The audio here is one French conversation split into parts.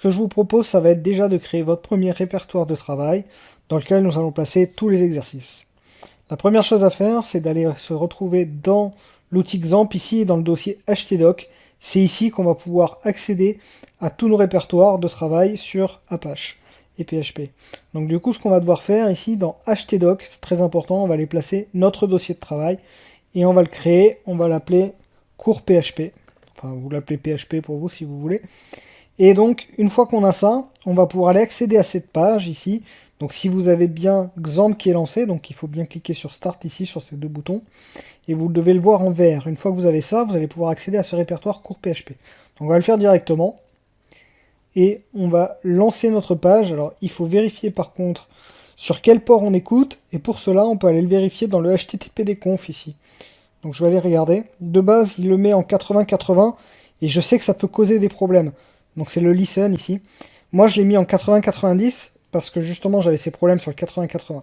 que je vous propose, ça va être déjà de créer votre premier répertoire de travail dans lequel nous allons placer tous les exercices. La première chose à faire, c'est d'aller se retrouver dans l'outil XAMPP, ici, dans le dossier htdoc. C'est ici qu'on va pouvoir accéder à tous nos répertoires de travail sur Apache et PHP. Donc du coup, ce qu'on va devoir faire ici, dans htdoc, c'est très important, on va aller placer notre dossier de travail, et on va le créer, on va l'appeler cours PHP. Enfin, vous l'appelez PHP pour vous si vous voulez. Et donc, une fois qu'on a ça, on va pouvoir aller accéder à cette page ici. Donc si vous avez bien XAMPP qui est lancé, donc il faut bien cliquer sur Start ici, sur ces deux boutons, et vous devez le voir en vert. Une fois que vous avez ça, vous allez pouvoir accéder à ce répertoire cours PHP. Donc on va le faire directement, et on va lancer notre page. Alors il faut vérifier par contre sur quel port on écoute, et pour cela on peut aller le vérifier dans le httpdconf ici. Donc je vais aller regarder. De base, il le met en 80-80, et je sais que ça peut causer des problèmes. Donc c'est le listen ici. Moi je l'ai mis en 80-90, parce que justement j'avais ces problèmes sur le 80-80.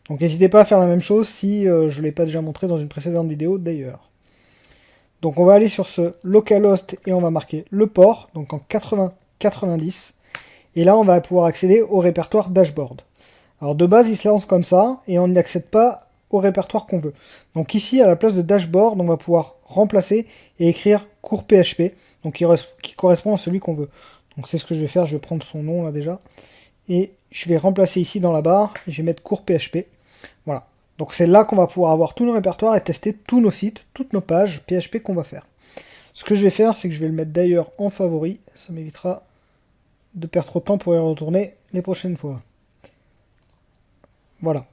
Donc n'hésitez pas à faire la même chose si je ne l'ai pas déjà montré dans une précédente vidéo d'ailleurs. Donc on va aller sur ce localhost et on va marquer le port, donc en 80-90. Et là on va pouvoir accéder au répertoire dashboard. Alors de base il se lance comme ça, et on n'accède pas au répertoire qu'on veut. Donc ici à la place de dashboard, on va pouvoir remplacer et écrire cours PHP, donc qui correspond à celui qu'on veut. Donc c'est ce que je vais faire, je vais prendre son nom là déjà. Et je vais remplacer ici dans la barre, et je vais mettre cours PHP. Voilà. Donc c'est là qu'on va pouvoir avoir tous nos répertoires et tester tous nos sites, toutes nos pages PHP qu'on va faire. Ce que je vais faire, c'est que je vais le mettre d'ailleurs en favori. Ça m'évitera de perdre trop de temps pour y retourner les prochaines fois. Voilà.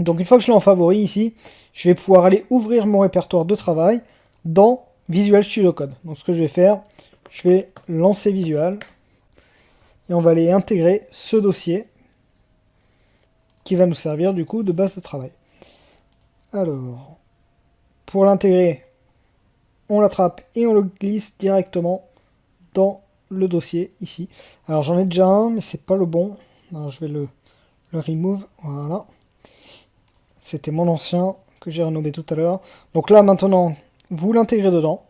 Donc une fois que je l'ai en favori ici, je vais pouvoir aller ouvrir mon répertoire de travail dans Visual Studio Code. Donc ce que je vais faire, je vais lancer Visual. Et on va aller intégrer ce dossier qui va nous servir du coup de base de travail. Alors, pour l'intégrer, on l'attrape et on le glisse directement dans le dossier ici. Alors j'en ai déjà un, mais c'est pas le bon. Alors, je vais le remove, voilà. C'était mon ancien que j'ai renommé tout à l'heure. Donc là maintenant, vous l'intégrez dedans.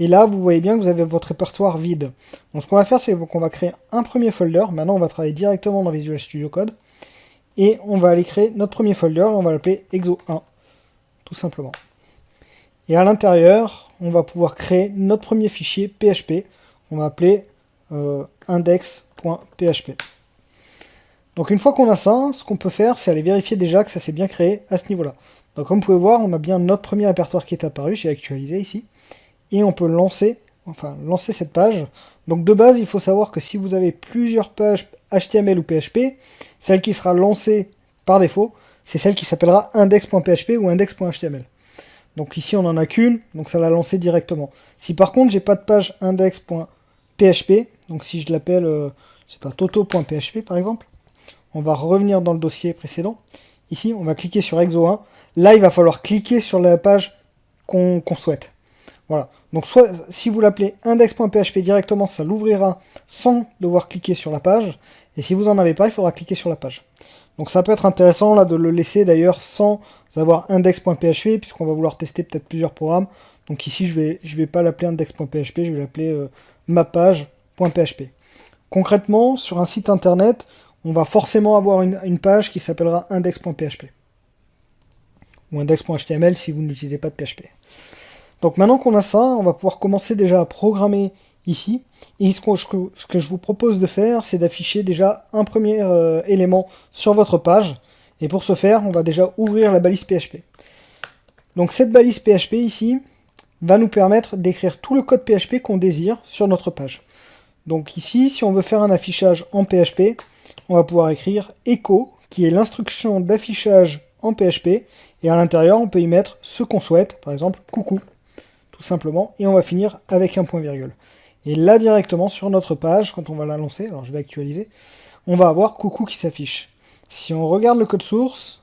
Et là, vous voyez bien que vous avez votre répertoire vide. Donc ce qu'on va faire, c'est qu'on va créer un premier folder. Maintenant, on va travailler directement dans Visual Studio Code. Et on va aller créer notre premier folder, et on va l'appeler exo1, tout simplement. Et à l'intérieur, on va pouvoir créer notre premier fichier PHP. On va appeler index.php. Donc une fois qu'on a ça, ce qu'on peut faire, c'est aller vérifier déjà que ça s'est bien créé à ce niveau-là. Donc comme vous pouvez voir, on a bien notre premier répertoire qui est apparu, j'ai actualisé ici. Et on peut lancer cette page. Donc de base, il faut savoir que si vous avez plusieurs pages HTML ou PHP, celle qui sera lancée par défaut, c'est celle qui s'appellera index.php ou index.html. Donc ici, on n'en a qu'une, donc ça l'a lancé directement. Si par contre, j'ai pas de page index.php, donc si je l'appelle, je sais pas, toto.php par exemple, on va revenir dans le dossier précédent. Ici, on va cliquer sur exo1. Là, il va falloir cliquer sur la page qu'on souhaite. Voilà, donc soit si vous l'appelez index.php directement, ça l'ouvrira sans devoir cliquer sur la page, et si vous n'en avez pas, il faudra cliquer sur la page. Donc ça peut être intéressant là de le laisser d'ailleurs sans avoir index.php, puisqu'on va vouloir tester peut-être plusieurs programmes. Donc ici je vais pas l'appeler index.php, je vais l'appeler mapage.php. Concrètement, sur un site internet, on va forcément avoir une page qui s'appellera index.php. Ou index.html si vous n'utilisez pas de PHP. Donc maintenant qu'on a ça, on va pouvoir commencer déjà à programmer ici. Et ce que je vous propose de faire, c'est d'afficher déjà un premier élément sur votre page. Et pour ce faire, on va déjà ouvrir la balise PHP. Donc cette balise PHP ici va nous permettre d'écrire tout le code PHP qu'on désire sur notre page. Donc ici, si on veut faire un affichage en PHP, on va pouvoir écrire echo, qui est l'instruction d'affichage en PHP. Et à l'intérieur, on peut y mettre ce qu'on souhaite, par exemple coucou. Tout simplement, et on va finir avec un point virgule. Et là directement sur notre page, quand on va la lancer, alors je vais actualiser, on va avoir coucou qui s'affiche. Si on regarde le code source,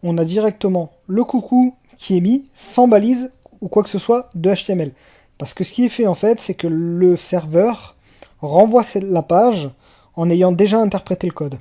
on a directement le coucou qui est mis sans balise ou quoi que ce soit de HTML. Parce que ce qui est fait en fait, c'est que le serveur renvoie la page en ayant déjà interprété le code.